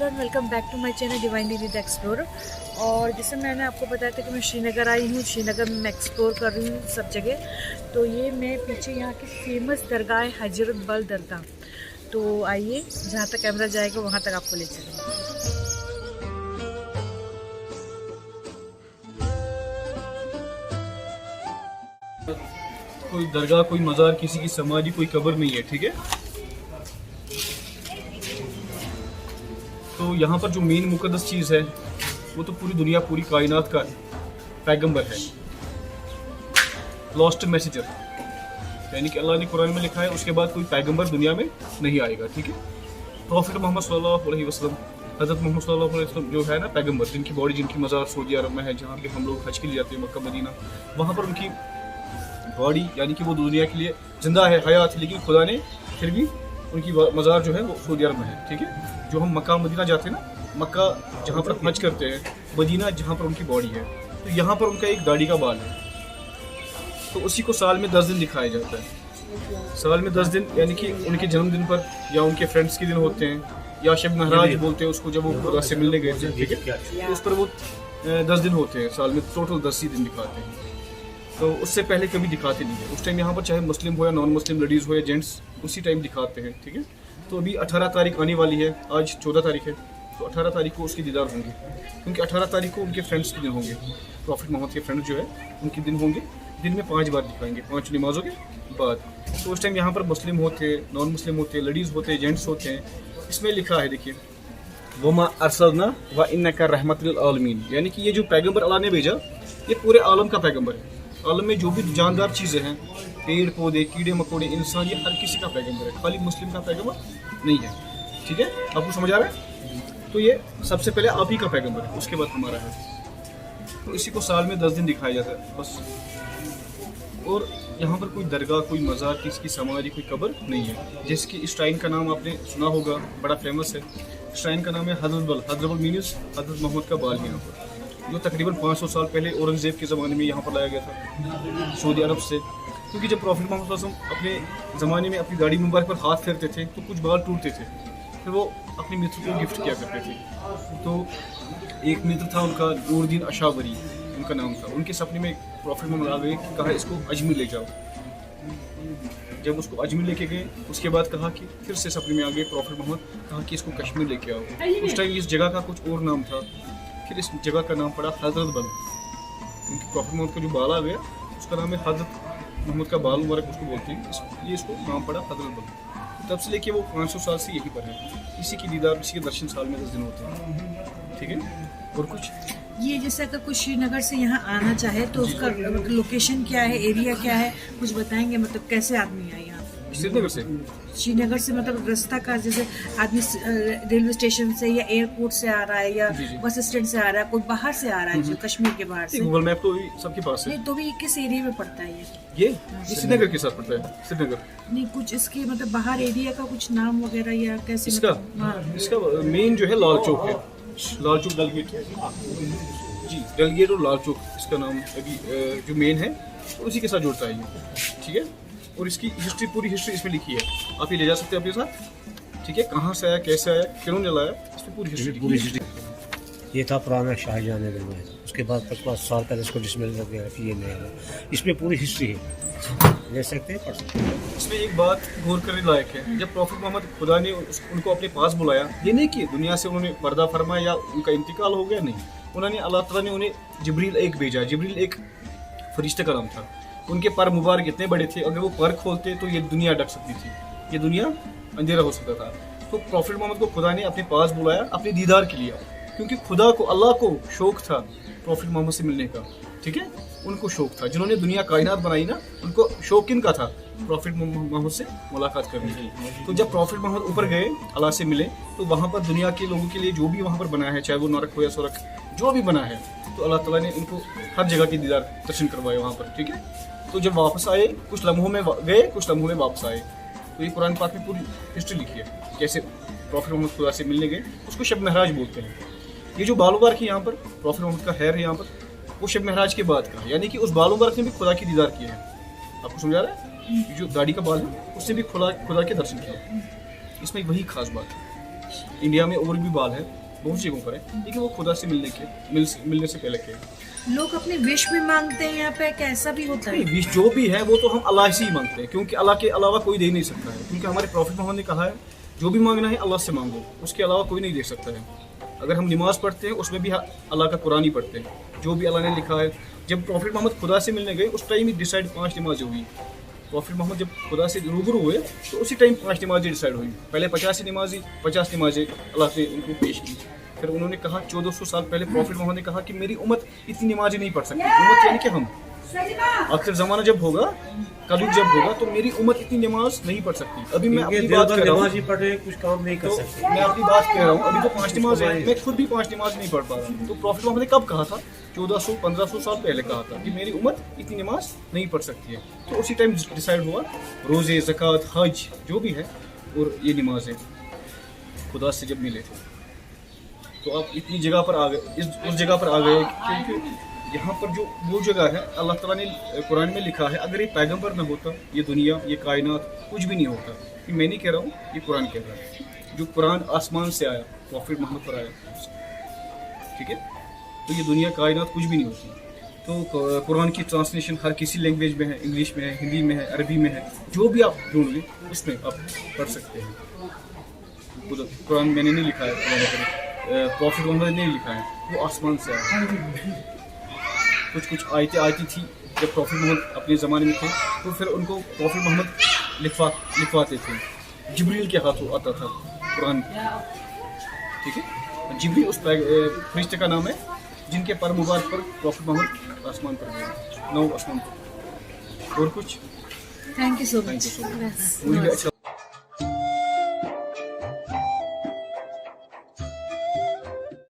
Hello and welcome back to my channel divinely with explorer. और जैसे मैंने आपको बताया था कि मैं श्रीनगर आई हूँ, श्रीनगर में मैं एक्सप्लोर कर रही हूँ सब जगह। तो ये मैं पीछे यहाँ की फेमस दरगाह है हजरत बल दरगाह। तो आइए जहाँ तक कैमरा जाएगा वहाँ तक आपको ले चलेंगे। कोई दरगाह, कोई मज़ार, किसी की समाधि, कोई कब्र नहीं है, ठीक है। तो यहाँ पर जो मेन मुकद्दस चीज़ है वो तो पूरी दुनिया, पूरी कायनात का पैगंबर है, लॉस्ट मैसेजर, यानी कि अल्लाह ने कुरान में लिखा है उसके बाद कोई पैगंबर दुनिया में नहीं आएगा, ठीक है। प्रॉफिट मोहम्मद सल्लल्लाहु अलैहि वसल्लम, हज़रत मोहम्मद सल्लल्लाहु अलैहि वसल्लम जो है ना पैगंबर, जिनकी बॉडी, जिनकी मज़ार सऊदी अरब में है, जहाँ के हम लोग हज के लिए जाते हैं, मक्का मदीना, वहाँ पर उनकी बॉडी यानी कि वो दुनिया के लिए जिंदा है, हयात है, लेकिन खुदा ने फिर भी उनकी मज़ार जो है वो सऊदी अरब में है, ठीक है। जो हम मक्का मदीना जाते हैं ना, मक्का जहाँ पर हज करते हैं, मदीना जहाँ पर उनकी बॉडी है, तो यहाँ पर उनका एक दाढ़ी का बाल है, तो उसी को साल में 10 दिन दिखाया जाता है। साल में 10 दिन यानी कि उनके जन्मदिन पर या उनके फ्रेंड्स के दिन होते हैं, या शब महराज बोलते हैं उसको, जब वो खुदा से मिलने गए थे, ठीक है, तो उस पर वो 10 दिन होते हैं साल में, टोटल 10 ही दिन दिखाते हैं। तो उससे पहले कभी दिखाते नहीं है। उस टाइम यहाँ पर चाहे मुस्लिम हो या नॉन मुस्लिम, लेडीज़ हो या जेंट्स, उसी टाइम दिखाते हैं, ठीक है। तो अभी 18 तारीख आने वाली है, आज 14 तारीख है, तो 18 तारीख को उसके दीदार होंगे, क्योंकि 18 तारीख को उनके फ्रेंड्स के दिन होंगे। प्रॉफिट मोहम्मद के फ्रेंड्स जो है उनके दिन होंगे, दिन में 5 बार दिखाएंगे, 5 नमाजों के बाद। तो उस टाइम यहाँ पर मुस्लिम होते, नॉन मुस्लिम होते, लेडीज़ होते, जेंट्स होते हैं। इसमें लिखा है, देखिए, वमा अरसलना व इन्नका रहमतुल आलमीन, यानी कि ये जो पैगंबर अल्लाह ने भेजा ये पूरे आलम का पैगंबर है। आलम में जो भी जानदार चीज़ें हैं, पेड़ पौधे, कीड़े मकोड़े, इंसान, ये हर किसी का पैगंबर है, खाली मुस्लिम का पैगंबर नहीं है, ठीक है। आपको समझ आ रहा है? तो ये सबसे पहले आप ही का पैगंबर है, उसके बाद हमारा है। तो इसी को साल में 10 दिन दिखाया जाता है बस। और यहाँ पर कोई दरगाह, कोई मज़ार, किसी की समाधि, कोई कब्र नहीं है। जिसकी श्राइन का नाम आपने सुना होगा, बड़ा फेमस है। श्राइन का नाम है हज़रत बल। हज़रत बल मीन्स हज़रत मोहम्मद का बाल है यहाँ पर, जो तकरीबन 500 साल पहले औरंगज़ेब के ज़माने में यहाँ पर लाया गया था सऊदी अरब से। क्योंकि जब प्रॉफिट मोहम्मद सल्लल्लाहु अलैहि वसल्लम अपने ज़माने में अपनी दाढ़ी मुबारक पर हाथ फेरते थे तो कुछ बाल टूटते थे, फिर वो अपने मित्र को गिफ्ट किया करते थे। तो एक मित्र था उनका, नूरुद्दीन अशावरी उनका नाम था। उनके सपने में प्रॉफिट मोहम्मद आ गए कि कहा इसको अजमेर ले जाओ। जब उसको अजमेर लेके गए, उसके बाद कहा कि फिर से सपने में आ गए प्रॉफिट मोहम्मद, कहा कि इसको कश्मीर लेके आओ। उस टाइम इस जगह का कुछ और नाम था, फिर इस जगह का नाम पड़ा हज़रत बल। क्योंकि प्रॉफिट मोहम्मद का जो बाल आ गया उसका नाम है हज़रत मोहम्मद का बाल मुबारक उसको बोलते हैं, इसलिए इसको नाम पड़ा हज़रत बल। तब से लेके वो 500 साल से यहीं पर है। इसी की दीदार, इसी के दर्शन साल में 10 दिन होते हैं, ठीक है। और कुछ ये जैसे अगर कोई श्रीनगर से यहाँ आना चाहे तो उसका लोकेशन क्या है, एरिया क्या है, कुछ बताएंगे? मतलब कैसे आदमी आए यहाँ? श्रीनगर से, श्रीनगर से मतलब रास्ता का, जैसे आदमी रेलवे स्टेशन से या एयरपोर्ट से आ रहा है या बस स्टैंड से आ रहा है, कोई बाहर से आ रहा है, जो कश्मीर के बाहर से। गूगल मैप तो सबके पास है। नहीं तो भी किस एरिया में पड़ता है ये श्रीनगर के साथ पड़ता है, श्रीनगर नहीं, कुछ इसके मतलब बाहर एरिया का कुछ नाम वगैरह या कैसे? इसका इसका मेन जो है लाल चौक है, लाल चौक डेलगेट जी, डेलगेट और लाल चौक इसका नाम अभी जो मेन है उसी के साथ जुड़ता है ये, ठीक है। और इसकी हिस्ट्री, पूरी हिस्ट्री इसमें लिखी है, आप ये ले जा सकते हैं अपने साथ, ठीक है। कहाँ से आया, कैसे आया, क्यों लाया, इसमें पूरी हिस्ट्री। ये था पुराना शाहजहाँ ने बनवाया था, उसके बाद 5 साल पहले इसको डिसमिल कर दिया कि ये नया है। इसमें पूरी हिस्ट्री है, ले सकते हैं, पढ़ सकते हैं। इसमें एक बात गौर करने लायक है, जब प्रॉफिट मोहम्मद खुदा ने उनको अपने पास बुलाया, ये नहीं कि दुनिया से उन्होंने पर्दा फरमाया या उनका इंतकाल हो गया, नहीं। उन्होंने, अल्लाह ताला ने उन्हें जिब्रील एक भेजा। जिब्रील एक फरिश्ते का नाम था। उनके पर मुबारक इतने बड़े थे, अगर वो पर खोलते तो ये दुनिया ढक सकती थी, ये दुनिया अंधेरा हो सकता था। तो प्रॉफिट मोहम्मद को खुदा ने अपने पास बुलाया अपने दीदार के लिए, क्योंकि खुदा को, अल्लाह को शौक था प्रॉफिट मोहम्मद से मिलने का, ठीक है। उनको शौक था, जिन्होंने दुनिया कायनात बनाई ना, उनको शौक किनका था? प्रॉफिट मोहम्मद से मुलाकात करने की। तो जब प्रॉफिट मोहम्मद ऊपर गए, अल्लाह से मिले, तो वहाँ पर दुनिया के लोगों के लिए जो भी वहाँ पर बना है, चाहे वो नरक हो या स्वर्ग, जो भी बना है, तो अल्लाह ताला ने इनको हर जगह के दीदार दर्शन करवाए वहाँ पर, ठीक है। तो जब वापस आए, कुछ लम्हों में गए, कुछ लम्हों में वापस आए। तो ये कुरान पाक में पूरी हिस्ट्री लिखी है, कैसे प्रॉफिट मोहम्मद खुदा से मिलने गए। उसको शब महराज बोलते हैं। ये जो बाल मुबारक है यहाँ पर, प्रॉफिट मोहम्मद का हैर है यहाँ पर, वो शब महराज के बाद का, यानी कि उस बाल मुबारक ने भी खुदा की दीदार किया है। आपको समझ आ रहा है? जो दाढ़ी का बाल है उससे भी खुदा के दर्शन किया। इसमें वही खास बात है। इंडिया में और भी बाल है, बहुत जगहों पर है, लेकिन वो खुदा से मिलने से पहले के। लोग अपने विश भी मांगते हैं यहाँ पे, कैसा भी होता है? नहीं, विश जो भी है वो तो हम अल्लाह से ही मांगते हैं, क्योंकि अल्लाह के अलावा कोई दे नहीं सकता है। क्योंकि हमारे प्रॉफिट मोहम्मद ने कहा है जो भी मांगना है अल्लाह से मांगो, उसके अलावा कोई नहीं दे सकता है। अगर हम नमाज पढ़ते हैं उसमें भी अल्लाह का कुरान ही पढ़ते हैं, जो भी अल्लाह ने लिखा है। जब प्रॉफिट मोहम्मद खुदा से मिलने गए उस टाइम ही डिसाइड 5 नमाजें हुई। प्रॉफिट मोहम्मद जब खुदा से रूबरू हुए तो उसी टाइम 5 नमाजें डिसाइड हुई। पहले 50 नमाजें अल्लाह ने उनको पेश की। फिर उन्होंने कहा 1400 साल पहले प्रॉफिट मोहम्मद ने कहा कि मेरी उम्मत इतनी नमाजें नहीं पढ़ सकती। उम्मत यानी कि हम, आखिर ज़माना जब होगा, कलयुग जब होगा तो मेरी उम्मत इतनी नमाज नहीं पढ़ सकती। अभी मैं अपनी बात कर रहा हूँ, नमाज ही पढ़ रहे कुछ काम नहीं कर तो सकते। मैं अपनी बात कह रहा हूँ, अभी तो 5 नमाज है, मैं खुद भी 5 नमाज नहीं पढ़ पा रहा हूँ। तो प्रॉफिट मोहम्मद ने कब कहा था? 1400-1500 साल पहले कहा था कि मेरी उम्मत इतनी नमाज नहीं पढ़ सकती है। तो उसी टाइम डिसाइड हुआ रोज़े, ज़कात, हज जो भी है और ये नमाजें खुदा से जब मिले थे। तो आप इतनी जगह पर आ गए, उस जगह पर आ गए, क्योंकि यहाँ पर जो वो जगह है अल्लाह ताला ने कुरान में लिखा है, अगर ये पैगंबर न होता ये दुनिया, ये कायनात कुछ भी नहीं होता। कि मैं नहीं कह रहा हूँ, ये कुरान कह रहा है। जो कुरान आसमान से आया, प्रॉफिट मोहम्मद पर आया, ठीक है, तो ये दुनिया कायनात कुछ भी नहीं होती। तो कुरान की ट्रांसलेशन हर किसी लैंग्वेज में है, इंग्लिश में है, हिंदी में है, अरबी में है, जो भी आप ढूंढ लें उसमें आप पढ़ सकते हैं। कुरान मैंने नहीं लिखा है, प्रॉफिट मोहम्मद ने लिखा है, वो आसमान से आया। कुछ आयतें आती थी जब प्रॉफिट मोहम्मद अपने ज़माने में थे, तो फिर उनको प्रॉफिट मोहम्मद लिखवाते थे। जिब्रील के हाथों आता था कुरान, ठीक है। जिब्रील उस फरिश्ते का नाम है जिनके पर मुबारक पर प्रॉफिट मोहम्मद आसमान पर गए, 9 आसमान पर। और कुछ thank you so thank much. You so much, मुझे भी अच्छा